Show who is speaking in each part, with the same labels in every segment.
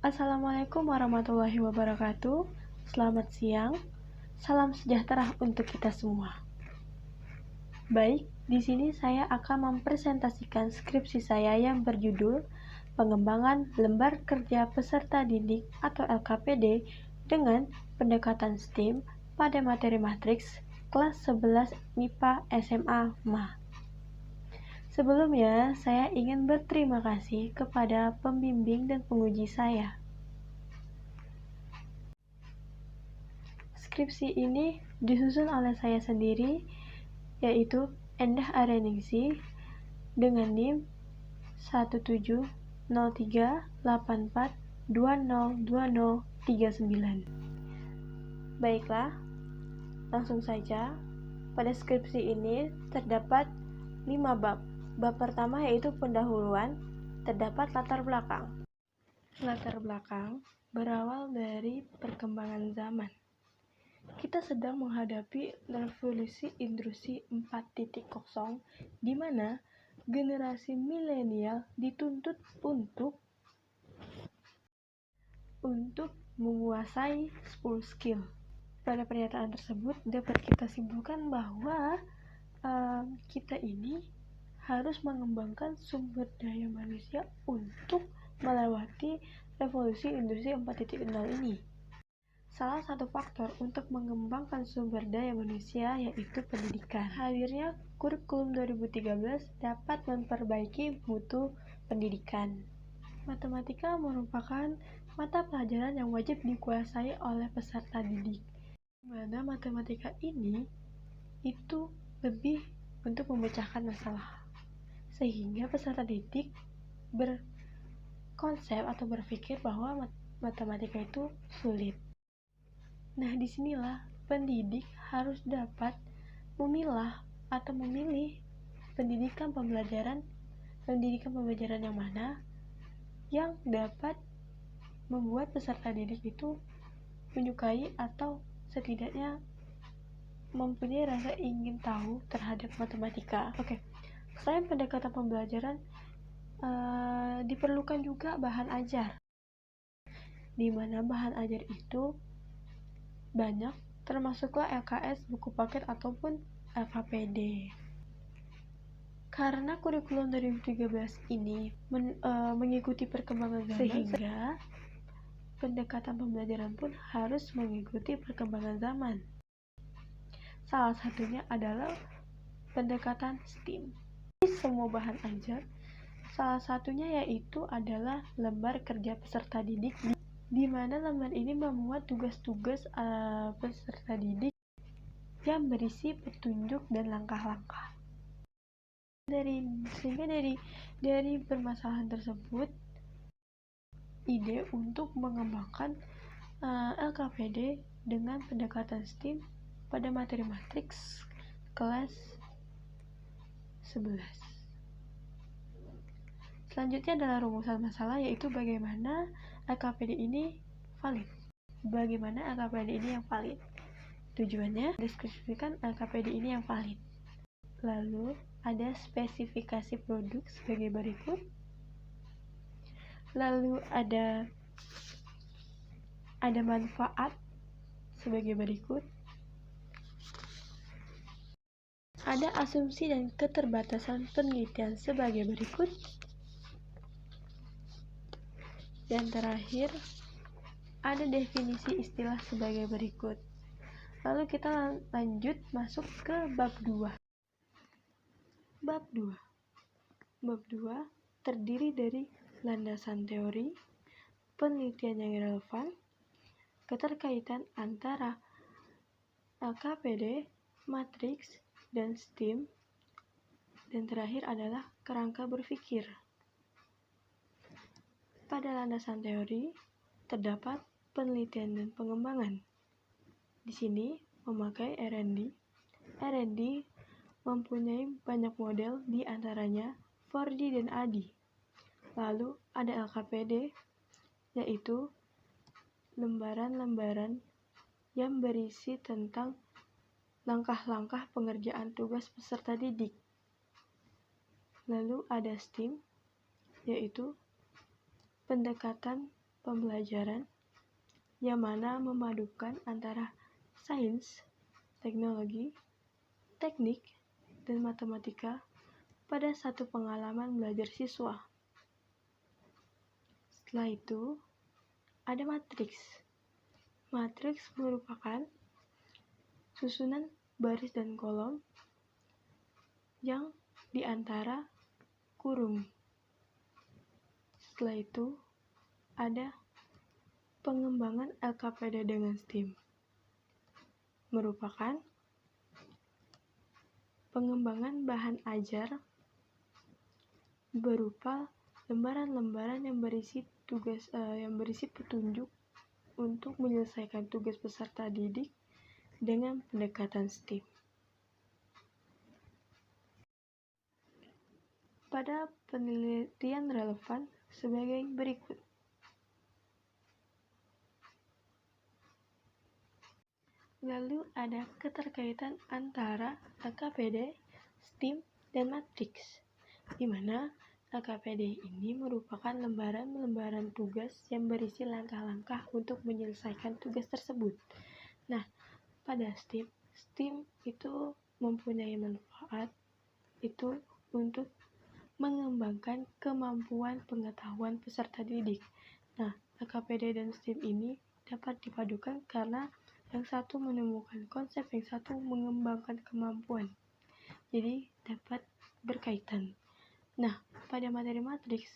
Speaker 1: Assalamualaikum warahmatullahi wabarakatuh. Selamat siang. Salam sejahtera untuk kita semua. Baik, di sini saya akan mempresentasikan skripsi saya yang berjudul Pengembangan Lembar Kerja Peserta Didik atau LKPD dengan pendekatan STEAM pada materi matriks kelas 11 MIPA SMA MA. Sebelumnya, saya ingin berterima kasih kepada pembimbing dan penguji saya. Skripsi ini disusun oleh saya sendiri, yaitu Endah Areningsih dengan NIM 1703842020039. Baiklah, langsung saja. Pada skripsi ini terdapat 5 bab. Bab pertama yaitu pendahuluan, terdapat latar belakang. Latar belakang berawal dari perkembangan zaman. Kita sedang menghadapi revolusi industri 4.0 di mana generasi milenial dituntut untuk menguasai 10 skill. Pada pernyataan tersebut dapat kita simpulkan bahwa kita ini harus mengembangkan sumber daya manusia untuk melewati revolusi industri 4.0 ini. Salah satu faktor untuk mengembangkan sumber daya manusia yaitu pendidikan. Hadirnya kurikulum 2013 dapat memperbaiki mutu pendidikan. Matematika merupakan mata pelajaran yang wajib dikuasai oleh peserta didik. Di mana matematika ini itu lebih untuk memecahkan masalah. Sehingga peserta didik berkonsep atau berpikir bahwa matematika itu sulit. Nah, disinilah pendidik harus dapat memilah atau memilih pendidikan pembelajaran yang mana yang dapat membuat peserta didik itu menyukai atau setidaknya mempunyai rasa ingin tahu terhadap matematika. Selain pendekatan pembelajaran, diperlukan juga bahan ajar, di mana bahan ajar itu banyak, termasuklah LKS, buku paket, ataupun LKPD. Karena kurikulum 2013 ini mengikuti perkembangan zaman, sehingga pendekatan pembelajaran pun harus mengikuti perkembangan zaman. Salah satunya adalah pendekatan STEAM. Semua bahan ajar, salah satunya yaitu adalah lembar kerja peserta didik, di mana lembar ini memuat tugas-tugas peserta didik yang berisi petunjuk dan langkah-langkah. Sehingga dari permasalahan tersebut, ide untuk mengembangkan LKPD dengan pendekatan STEAM pada materi matriks kelas 11. Selanjutnya adalah rumusan masalah, yaitu bagaimana LKPD ini valid. Tujuannya, deskripsikan LKPD ini yang valid. Lalu, ada spesifikasi produk sebagai berikut. Lalu, ada manfaat sebagai berikut. Ada asumsi dan keterbatasan penelitian sebagai berikut. Dan terakhir, ada definisi istilah sebagai berikut. Lalu kita lanjut masuk ke bab 2. Bab 2 terdiri dari landasan teori, penelitian yang relevan, keterkaitan antara LKPD, matriks, dan STEAM, dan terakhir adalah kerangka berpikir. Pada landasan teori terdapat penelitian dan pengembangan. Di sini memakai R&D. R&D mempunyai banyak model, di antaranya 4D dan AD. Lalu ada LKPD, yaitu lembaran-lembaran yang berisi tentang langkah-langkah pengerjaan tugas peserta didik. Lalu ada STEAM, yaitu pendekatan pembelajaran yang mana memadukan antara sains, teknologi, teknik, dan matematika pada satu pengalaman belajar siswa. Setelah itu, ada matriks. Matriks merupakan susunan baris dan kolom yang di antara kurung. Setelah itu, ada pengembangan LKPD dengan STEAM. Merupakan pengembangan bahan ajar berupa lembaran-lembaran yang berisi petunjuk untuk menyelesaikan tugas peserta didik dengan pendekatan STEAM. Pada penelitian relevan sebagai berikut. Lalu ada keterkaitan antara LKPD, STEAM, dan matriks, di mana LKPD ini merupakan lembaran-lembaran tugas yang berisi langkah-langkah untuk menyelesaikan tugas tersebut. Nah, pada STEAM itu mempunyai manfaat itu untuk mengembangkan kemampuan pengetahuan peserta didik. Nah, LKPD dan STEAM ini dapat dipadukan karena yang satu menemukan konsep, yang satu mengembangkan kemampuan. Jadi dapat berkaitan. Nah, pada materi matriks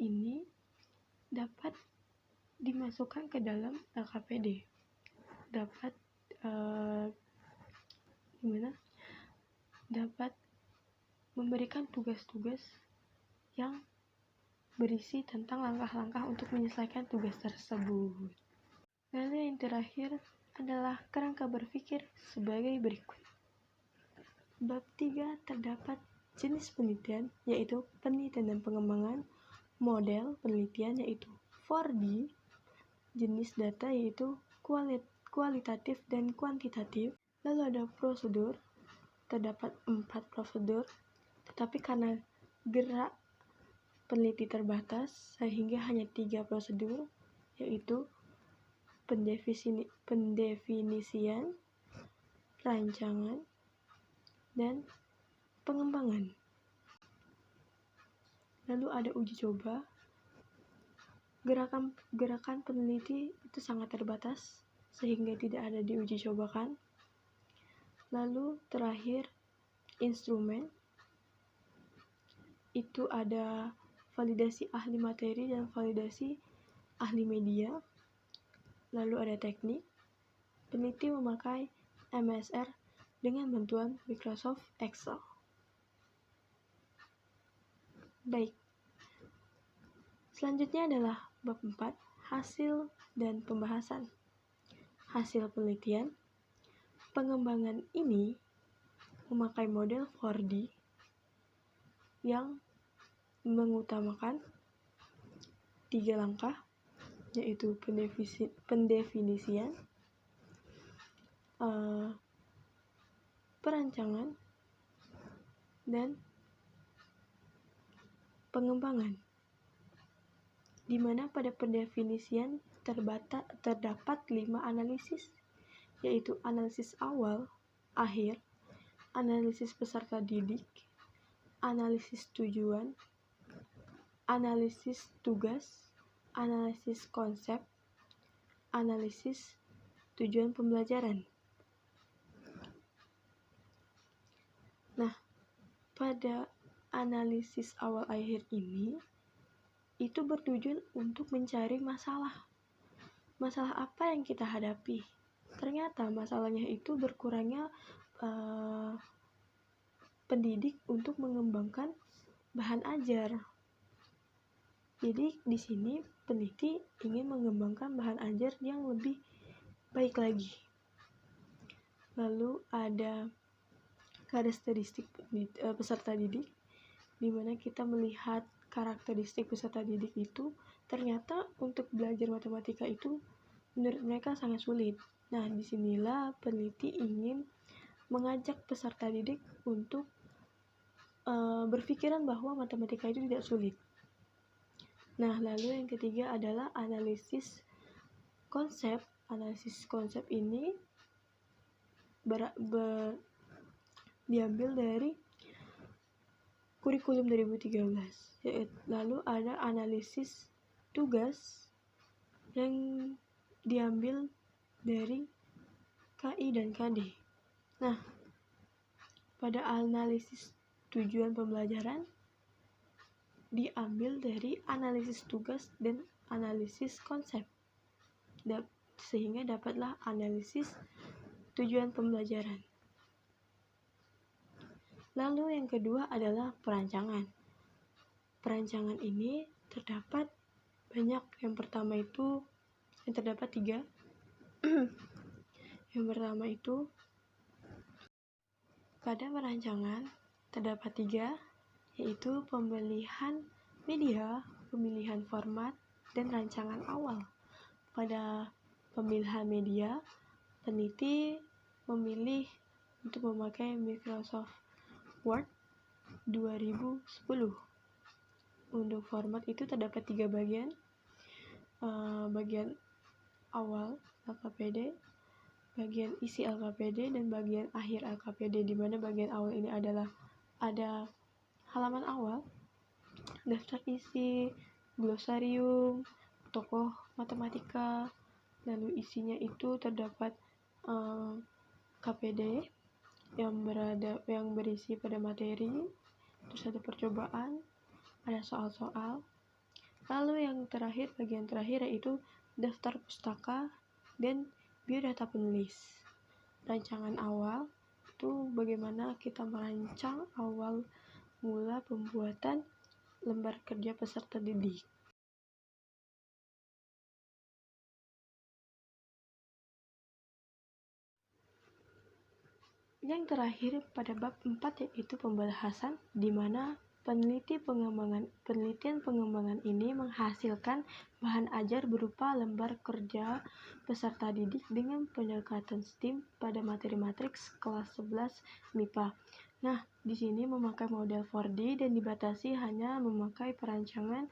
Speaker 1: ini dapat dimasukkan ke dalam LKPD. Dapat dapat memberikan tugas-tugas yang berisi tentang langkah-langkah untuk menyelesaikan tugas tersebut. Lalu yang terakhir adalah kerangka berpikir sebagai berikut. Bab 3 terdapat jenis penelitian, yaitu penelitian dan pengembangan, model penelitian yaitu 4D, jenis data yaitu kualitatif dan kuantitatif, lalu ada prosedur, terdapat 4 prosedur, tetapi karena gerak peneliti terbatas sehingga hanya 3 prosedur, yaitu pendefinisian, rancangan, dan pengembangan. Lalu ada uji coba. Gerakan peneliti itu sangat terbatas sehingga tidak ada diuji cobakan. Lalu terakhir instrumen. Itu ada validasi ahli materi dan validasi ahli media. Lalu ada teknik. Peneliti memakai MSR dengan bantuan Microsoft Excel. Baik. Selanjutnya adalah bab 4, hasil dan pembahasan. Hasil penelitian. Pengembangan ini memakai model 4D yang mengutamakan 3 langkah, yaitu pendefinisian, perancangan, dan pengembangan, di mana pada pendefinisian terdapat 5 analisis, yaitu analisis awal, akhir, analisis peserta didik, analisis tujuan, analisis tugas, analisis konsep, analisis tujuan pembelajaran. Nah, pada analisis awal akhir ini itu bertujuan untuk mencari masalah. Masalah apa yang kita hadapi? Ternyata masalahnya itu berkurangnya pendidik untuk mengembangkan bahan ajar. Jadi di sini peneliti ingin mengembangkan bahan ajar yang lebih baik lagi. Lalu ada karakteristik peserta didik, di mana kita melihat karakteristik peserta didik itu ternyata untuk belajar matematika itu menurut mereka sangat sulit. Nah, disinilah peneliti ingin mengajak peserta didik untuk berpikiran bahwa matematika itu tidak sulit. Nah, lalu yang ketiga adalah analisis konsep. Analisis konsep ini diambil dari kurikulum 2013. Lalu ada analisis tugas yang diambil dari KI dan KD. Nah, pada analisis tujuan pembelajaran diambil dari analisis tugas dan analisis konsep, sehingga dapatlah analisis tujuan pembelajaran. Lalu yang kedua adalah perancangan. Perancangan ini terdapat banyak. Terdapat 3. Yang pertama itu, pada perancangan terdapat 3, yaitu pemilihan media, pemilihan format, dan rancangan awal. Pada pemilihan media, peneliti memilih untuk memakai Microsoft Word 2010. Untuk format itu terdapat 3 bagian. Bagian awal LKPD, bagian isi LKPD, dan bagian akhir LKPD, di mana bagian awal ini adalah ada halaman awal, daftar isi, glosarium, tokoh matematika, lalu isinya itu terdapat KPD yang berisi pada materi, terus ada percobaan, ada soal-soal. Lalu yang terakhir, bagian terakhir, yaitu daftar pustaka dan biodata penulis. Rancangan awal itu bagaimana kita merancang awal mula pembuatan lembar kerja peserta didik. Yang terakhir pada bab 4, yaitu pembahasan, di mana penelitian pengembangan ini menghasilkan bahan ajar berupa lembar kerja peserta didik dengan pendekatan STEAM pada materi matriks kelas 11 MIPA. Nah, di sini memakai model 4D dan dibatasi hanya memakai perancangan,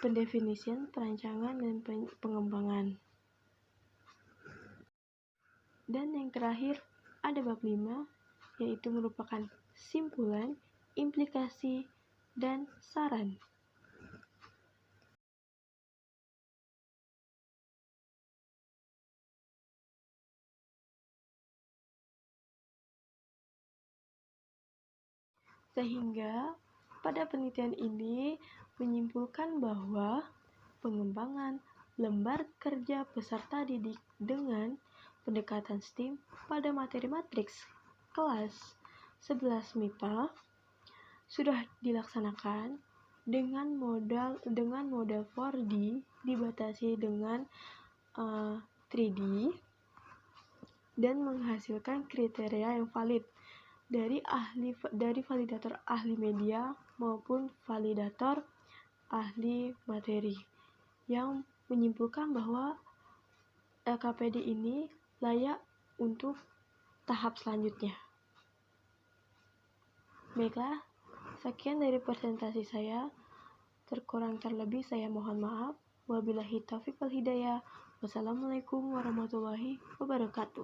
Speaker 1: pendefinisian, perancangan, dan pengembangan. Dan yang terakhir ada bab 5, yaitu merupakan simpulan, implikasi, dan saran. Sehingga pada penelitian ini menyimpulkan bahwa pengembangan lembar kerja peserta didik dengan pendekatan STEAM pada materi matriks kelas 11 MIPA sudah dilaksanakan dengan modal 4D dibatasi dengan 3D dan menghasilkan kriteria yang valid dari validator ahli media maupun validator ahli materi, yang menyimpulkan bahwa LKPD ini layak untuk tahap selanjutnya. Baiklah, sekian dari presentasi saya. Terkurang terlebih saya mohon maaf. Wabillahi taufiq wal hidayah. Wassalamualaikum warahmatullahi wabarakatuh.